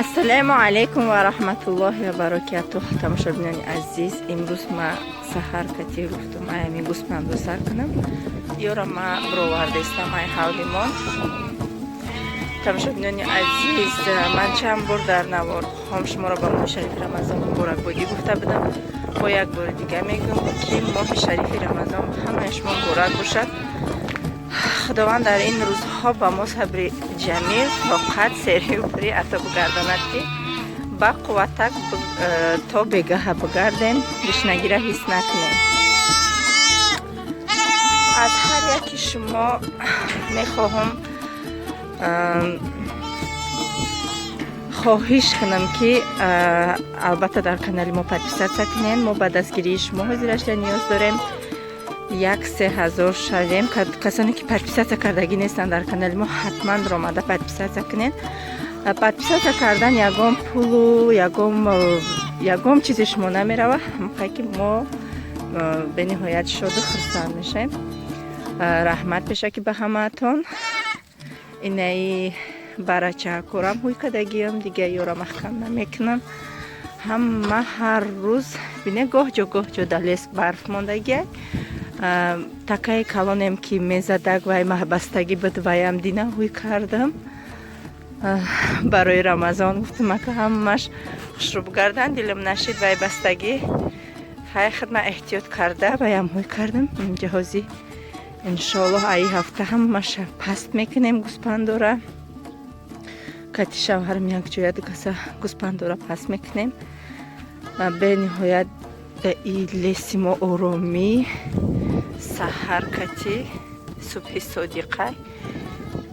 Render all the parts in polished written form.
ассалому алайкум ва раҳматуллоҳи ва баракатуҳ. Тамошобинони азиз, имрӯз ма саҳар кати гуфтум аями гӯспандро сар кунам. Ёра ма бировардестам ай ҳавлимон. Тамошобинони азиз, ман чанд бор дар навархом шуморо ба моҳи шарифи рамазон муборакбодӣ гуфта будам. бо як бори дига мегӯм ки моҳи шарифи рамазон ҳамаи шумо муборак бошад. худованд дар ин рӯзҳо ба мо сабри ҷамил тоқат серҳиври ато бигардонад ки ба қувватак то бегаҳа бигардем, гушнагиро ҳис накунем. аз ҳар яки шумо мехоҳам хоҳиш кунам ки албатта дар канали мо подписатсия кунем. мо ба дастгирии шумо ҳозирашда ниёз дорем. 1-3000 шавем. касоне ки подписатсия кардагӣ нестанд дар канали мо ҳатман ромада подписатсия кунед. подписатсия кардан ягон пулу ягон чизи шумо намерава, ҳамқай ки мо бениҳоят шоду хурсанд мешавем. раҳмат пешаки ба ҳамаатон. инаи барача корам ҳуй кадагиам дига ёра маҳкам намекунам. ҳама ҳар рӯз бине гоҳ ҷо далес барф мондагиай. такаи калонем ки мезадаг вай маҳбастагӣ буд ваям дина ҳуй кардам. барои рамазон гуфтам ака ҳамаш хушрӯ гардан дилам нашид вай бастагӣ хай хидма эҳтиёт карда ваям ҳуй кардам. ҷаҳози иншоаллоҳ аи ҳафта ҳамаша паст мекунем гӯспандора. кати шавҳарам якҷоя дигаса гӯспандора паст мекунем. бениҳоят и леси мо оромӣ саҳар кати субҳи содиқа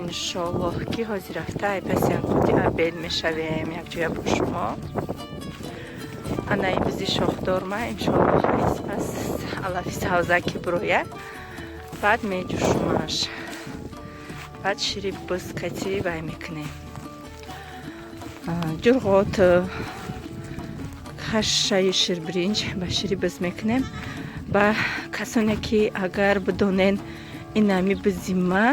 иншоаллоҳ ки ҳозир рафта ай паси анқоти абед мешавем якҷоя бо шумо. анаи бизи шохдор ма иншоаллоҳ ҳайс пас алафи савзаки буроя баъд меҷӯшумаш баъд шири биз кати вай мекунем. ҷурғот кашшаи ширбиринҷ ба шири биз мекунем. ба касоне ки агар бидонен инами бизима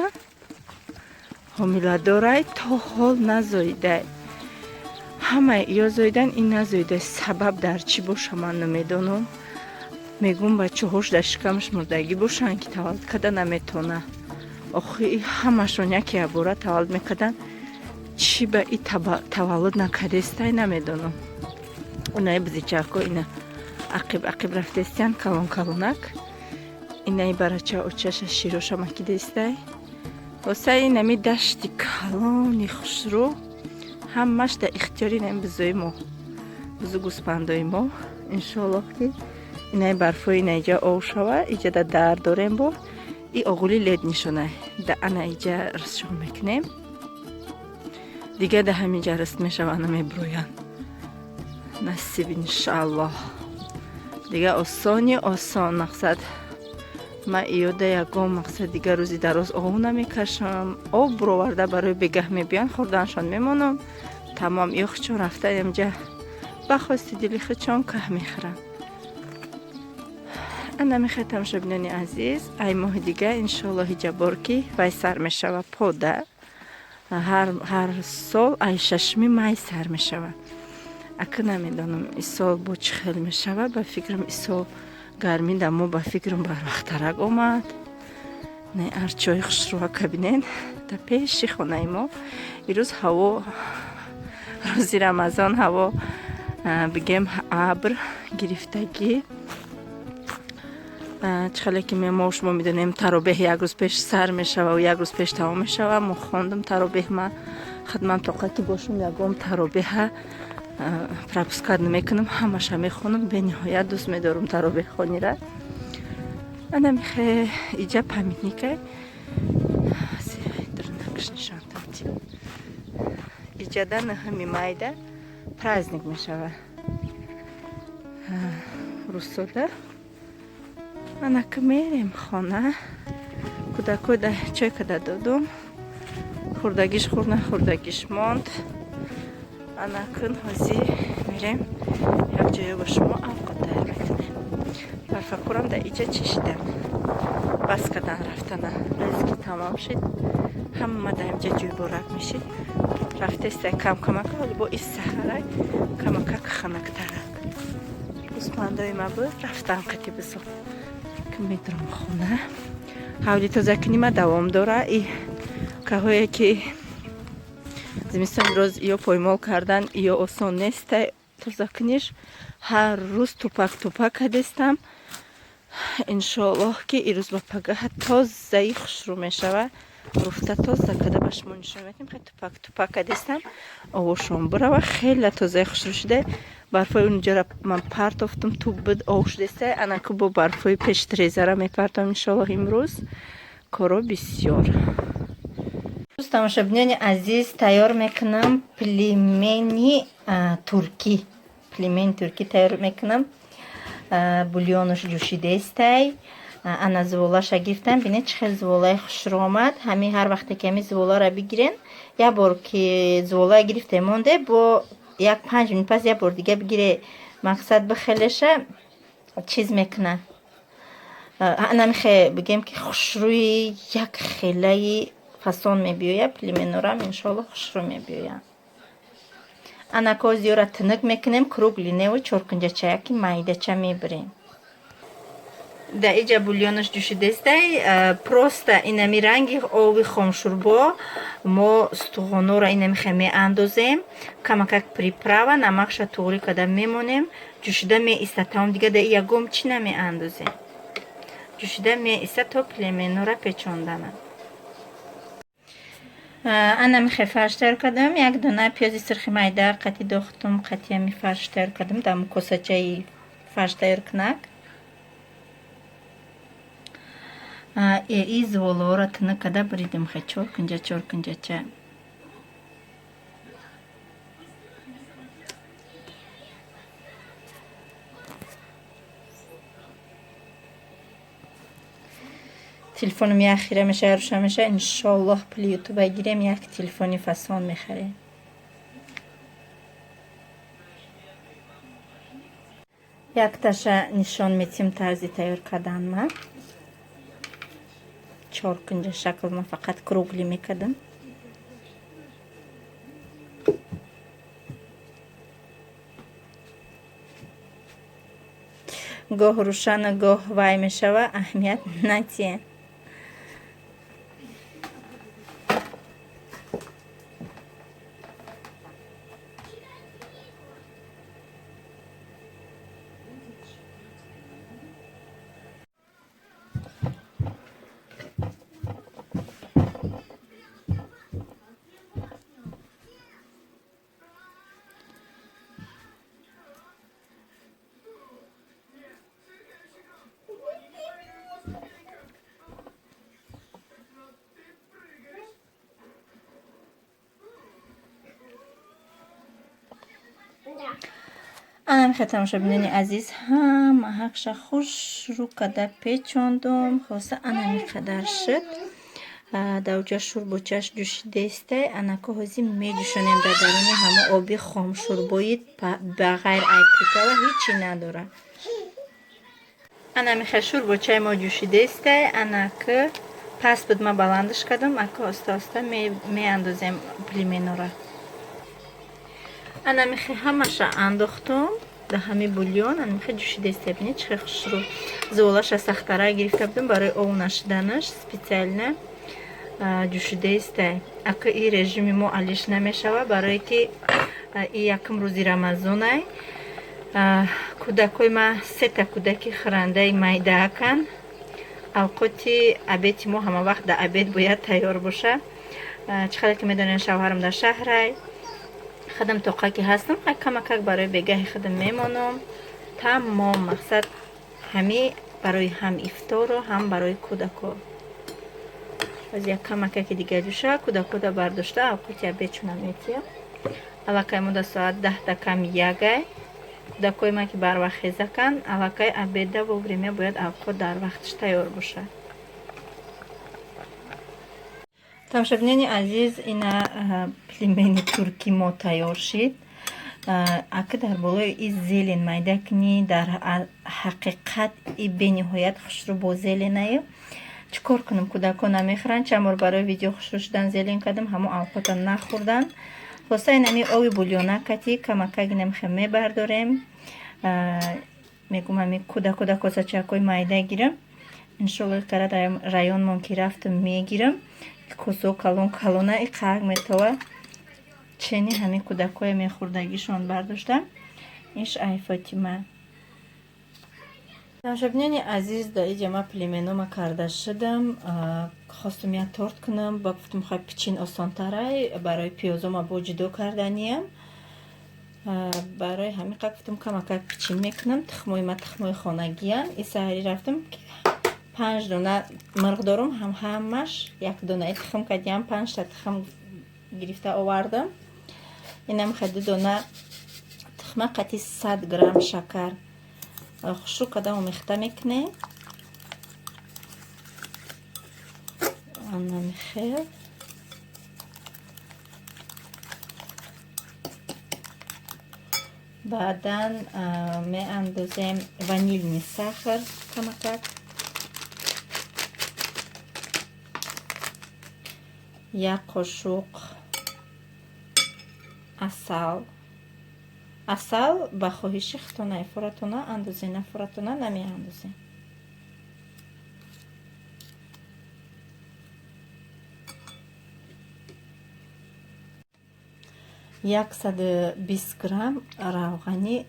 ҳомиладорай то ҳол назоидай ҳамаи ё зоидан ин назоидай сабаб дар чӣ боша ман намедонам. мегӯм бачаҳош дар шикамаш мурдагӣ бошанд ки таваллуд када наметона. охи ҳамашон яке ябора таваллуд мекардан чӣ ба и таваллуд накардестай намедонам. онаи бизичаҳко ина ақиб рафтестиян калонак. инаи барача очаша широша макидестай. восаи инами дашти калони хушрӯ ҳамаш дар ихтиёри инами бизои мо бизу гӯспандои мо. иншоаллоҳ ки инаи барфои инаиҷа ов шава иҷада дар дорем бо и оғули лед нишонай да анаиҷа рисшон мекунем. дига да ҳаминҷа рист мешава намебироянд. насиб иншааллоҳ. дига осони осон мақсад ма иёда ягон мақсад дига рӯзи дароз ову намекашам. об буроварда барои бегаҳ мебиёнд хӯрданшон мемонам. тамом ёхчон рафта ямҷа ба хости дили хичон каҳ мехӯрам. ана мехоҳед тамошобинони азиз ай моҳи дига иншоаллоҳ ҳиҷабор ки вай сар мешава пода ҳар сол ай 6 май сар мешава. ака намедонам исол бо чӣ хел мешава. ба фикрам исол гармӣ да мо ба фикрам барвақтарак омад. не арчои хушрӯа кабинен да пеши хонаи мо ирӯз ҳаво рӯзи рамазон ҳаво бигем абр гирифтагӣ. чихеле ки мо шумо медонем таробеҳ як рӯз пеш сар мешава як рӯз пеш тамом мешава. мо хондам таробеҳ ма хидмам тоқа ки бошум ягон таробеҳа пропускат намекунам. ҳамаша мехонам. бениҳоят дӯст медорам таробеҳхонира. ана мехе иҷа памятникай иҷада 9 майда праздник мешава рӯзсода. анака мерем хона кӯдакҳо да чой када додум. хӯрдагиш хӯрд нахӯрдагиш монд. анакун ҳозир мерем якҷоя ба шумо авқот тайёр мекунем. барфакурам да иҷа чишидам бас кадан рафтана. ризки тамом шид. ҳама дар инҷа ҷӯйборак мешид. рафтеста кам камак, вале бо ин саҳарак камакак ханактарак. ӯсмандои ма буд рафтан қати бизо ки медром хона. ҳавли тозакунӣ ма давом дора. И каҳое ки зимистон роз ё поймол кардан ё осон нест тозакуниш. ҳар рӯз тупак кадестам. иншоаллоҳ ки ирӯз ба пагаҳа тозаи хушрӯ мешава. руфта тоза када ба шумо нишон медиҳем. хеле тупак кадестам. овошам бурава хеле тозаи хушрӯ шуда. барфои унҷора ман партофтум, ту буд ов шудеста. анаку бо барфои пештрезара мепартам иншоаллоҳ имрӯз. коро бисёр. тамошобинони азиз, тайёр мекунам пелмени туркӣ. Пелмени туркӣ тайёр мекунам. бульёнаш ҷӯшидестай. ана зуволаша гирифтам. бинед чӣ хел зуволаи хушрӯ омад. ҳамин ҳар вақте ки ҳамин зуволаро бигирен, як бор ки зуволаи гирифте монде, бо як 5 минут пас як бор дига бигире, мақсад бихелеша чиз мекуна. намихе бигем ки хушрӯи як хелаи фасон мебиёяд. пелменорам иншоаллоҳ хушрӯ мебиёяд. анако зиёра тинук мекунем. круглиневу чоркунҷачаяки майдача мебирем. да иҷа бульёнаш ҷӯшидестай. просто инами ранги оби хомшурбо мо стуғонора инамихе меандозем. камакак приправа намақша туғри када мемонем. ҷӯшида меиста тамом дига да ягом чӣ намеандозем. ҷӯшида меиста то пелменора печондана. анамихе фарш тайёр кардам. як дона пиёзи сирхи майда қати дохтум. қатиями фарш тайёр кардам. дар косачаи фарш тайёр кунак. и зуволаҳоро тинук када биридим. чор кунҷача. телефонум як хира меша, рӯшан меша. иншоаллоҳ пули ютуба гирем, як телефони фасон мехарем. якташа нишон метим тарзи тайёр кардан ма. чор кунҷа шакл ма фақат кругли мекардам. гоҳ рӯшану гоҳ вай мешава. аҳамият натиҳем. анамихе тамошобинони азиз, ҳама ҳақша хушрӯ када печондум. хоса анамиқадар шуд. давҷа шӯрбочаш ҷӯшидестай. анако ҳозир медӯшонем дар даруни ҳама оби хомшӯрбои ба ғайр ай приправа ҳечи надора. анамихе шӯрбочаи мо ҷӯшидестай. анако пас буд ма баландаш кардам. ака оста меандозем пелменора. анамихе ҳамаша андохтум да ҳами бульён. анамихе ҷӯшидестай. бинед чӣ хел хушрӯ. зуволаша сахтара гирифта будам барои ов нашиданаш специально ҷӯшидестай. ака и режими мо алиш намешава, барое ки и якум рӯзи рамазонай. кӯдакои ма 3 кӯдаки хӯрандаи майдаакан. авқоти абеди мо ҳама вақт да абед бояд тайёр боша. чӣ қадар ки медонем шавҳарам дар шаҳрай. худам тоқа ки ҳастам, камакак барои бегаҳи худам мемонам. тамом мақсад ҳами барои ҳам ифтору ҳам барои кӯдако. аз як камакаки дига ҷӯша кӯдакода бардошта авқоти абед чунам метия. аллакай мо да соат 10 кам ягай. кӯдакои ма ки барвақт хезакан, аллакай абеда вовремя бояд авқот дар вақташ тайёр боша. тамошобинони азиз, ина пелмени туркӣ мо тайёр шид. ака дар болои и зелен майда кунӣ. дар ҳақиқат и бениҳоят хушрӯ бо зеленаю. чикор кунам, кӯдакон намехӯранд. Чанд бор барои видео хушрӯ шудан зелен кардам, ҳамо алқота нахӯрдан. Хулоса ин ами оби бульёна кати камакак инам хе мебардорем. Мегум ами кӯда косачакҳои майда гирам. иншолло кара районмон ки рафтам мегирам. Косо калона иқак метова чени ҳами кӯдакҳои мехӯрдагишон бардоштам. иш ай Фотима. Тамошобинони азиз, дар иҷа ман пелменома карда шудам. Хостум як торт кунам, ба гуфтам хай пичин осонтарай, барои пиёзома бо ҷудо карданиям. Барои ҳамин қад гуфтам камакак пичин мекунам. Тухмои ма тухмои хонагиян. Исаҳари рафтам 5 дона мирғ дорам, ҳамаш як донаи тухм кардиам, 5 та тухм гирифта овардам. Инам хе 2 дона тухма қатъи 100 грамм шакар хушрӯ карда омехта мекунем. Анамихел баъдан меандозем ванилни сахар камакак, як қошуқ асал ба хоҳиши хитона фуратона андозе, нафуратона намеандозе. як 120 грамм равғани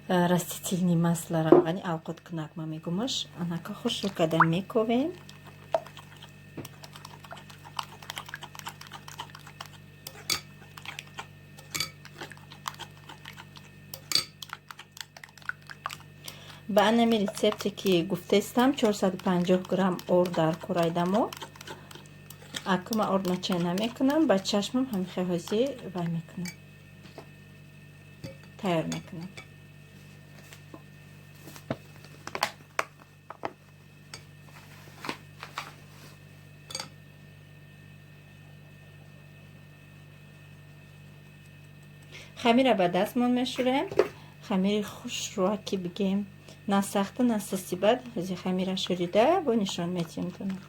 растительни масла, равғани алқоткунак ма мегумаш, анака хушрӯ карда мековем. ба анами рецепте ки гуфтаистам 450 грамм орд дар курайдамо. Акума орд мачай намекунам, ба чашмам ҳамихе ҳозӣ вай мекунам, тайёр мекунам. хамира ба дастмон мешӯрем. хамири хушрӯа ки бигем, на сахта на састибад. ҳози хамира шӯрида бо нишон метием кунам.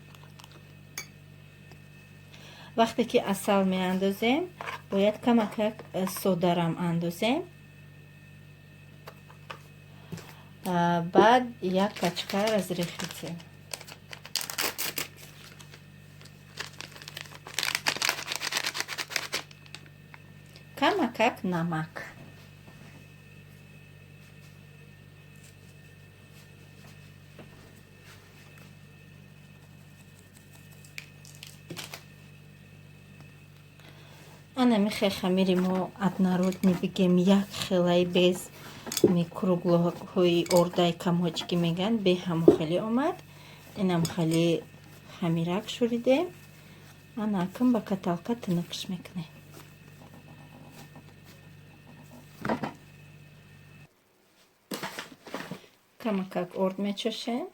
вақте ки асал меандозем, бояд камакак содарам андозем. баъд як качка разрехитем. камакак намак. анамихе хамири мо аднародни бигем як хелаи без круглоҳои ордаи камоҷки меган бе ҳамо хеле омад. инам хеле хамирак шӯридем. анакум ба каталка тунукш мекунем. камакак орд мечошем.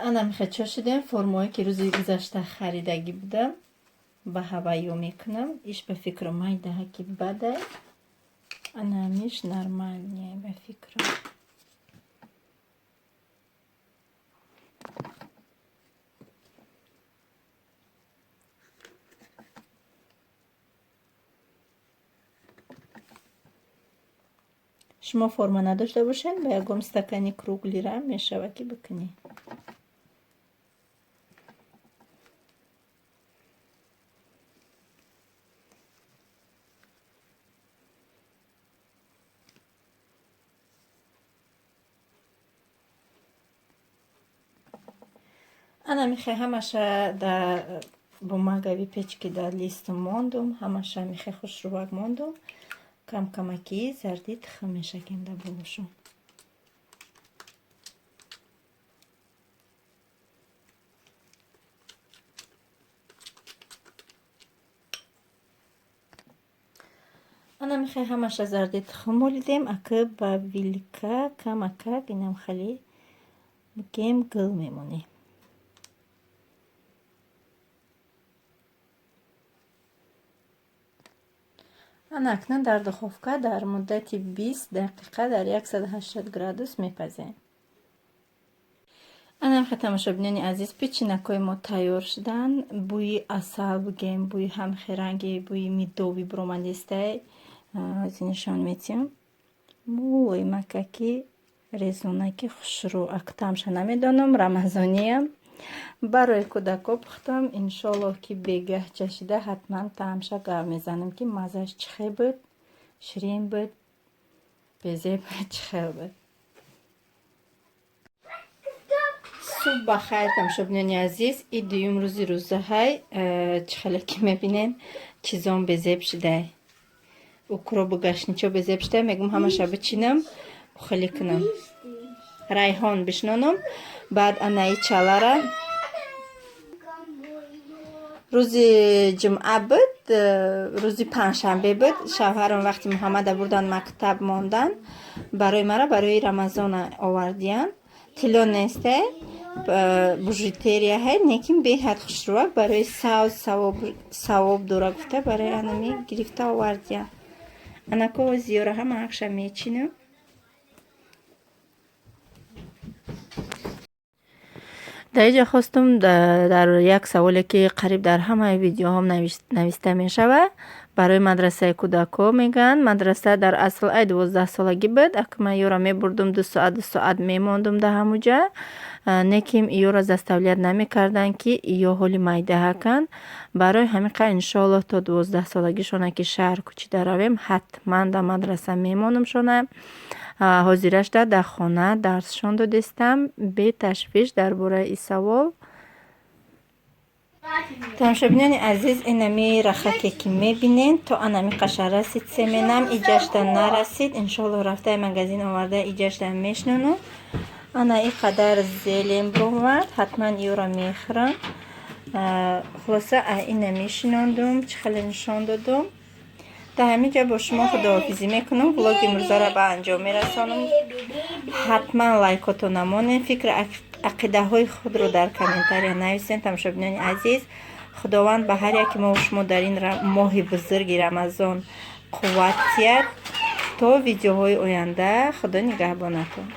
анамихе чошидем. формое ки рӯзи гузашта харидагӣ будам ба ҳавайё мекунам. иш ба фикро майдаҳа ки бадай. анамиш нормальне ба фикро. шумо форма надошта бошед, ба ягон стакани круглира мешавад ки бикунед. анамихе ҳамаша дар бумагави печки дар листум мондум. ҳамаша михе хушрӯвак мондум. камакӣ зарди тухм мешакем дар болошон. ана михай ҳамаша зарди тухм олидем, ака ба вилка камакак инам хали гем гил мемонӣ. ана акнун дар духовка дар муддати 20 дақиқа дар 180 градус мепазем. ана михай тамошобинони азиз, печенакҳои мо тайёр шуданд. бӯи асал бугем, бӯи ҳамхиранги, бӯи мидови буромадистай нишон метиҳам. вой макаки резонаки хушрӯ актамша намедонам, рамазониям. барои кӯдако пухтам. иншоаллоҳ ки бегаҳ чашида ҳатман таамша гав мезанам ки маззаш чӣ хел буд, ширин буд, безеб чӣ хел буд. субҳ бахайр тамошобинони азиз, и дуюм рӯзи рӯзаҳай чӣ хеле ки мебинем чизон безеб шудай. укропу гашничо безеб шудай. мегӯм ҳамаша бичинам, хеле кунам. райҳон бишнонам. баъд анаи чалара рӯзи ҷумъа буд, рӯзи панҷшанбе буд. шавҳарам вақти муҳаммада бурдан мактаб мондан. барои мара барои рамазона овардиян. тилло несте бужутерия ҳай, лекин беҳад хушрӯак барои савоб дора гуфта барои анами гирифта овардиян. анако зиёра ҳама акша мечинам. дар инҷа хостум дар як саволе ки қариб дар ҳамаи видеоҳом нависта мешавад. барои мадрасаи кӯдакҳо мегӯянд. мадраса дар асл ай 12 солагӣ буд. ака ман ёра мебурдум 2 соат мемондум дар ҳамуҷа. неким ёра заставлият намекарданд ки ё ҳоли майдаҳакан. барои ҳамин қа иншоаллоҳ то 12 солагишона ки шаҳр кӯчида равем ҳатман дар мадраса мемонамшона. ҳозирашда дар хона дарсшон додистам. беташвиш дар бораи ин савол. тамошобинони азиз, инами рахаке ки мебинед то анами қаша расид семенам иҷашда нарасид. иншоаллоҳ рафтаи магазин оварда иҷашда мешнонам. ана и қадар зелем бомад. ҳатман ёра мехӯрам. хулоса ина мешинондум, чӣ хеле нишон додум. дар ҳамин ҷа бо шумо худоҳофизӣ мекунам. влоги имрӯзаро ба анҷом мерасонам. ҳатман лайкото намонед. фикри ақидаҳои худро дар комментария нависед. тамошобинони азиз, худованд ба ҳар яки мо шумо дар ин моҳи бузурги рамазон қувват диҳад. то видеоҳои оянда, худо нигаҳбонатон.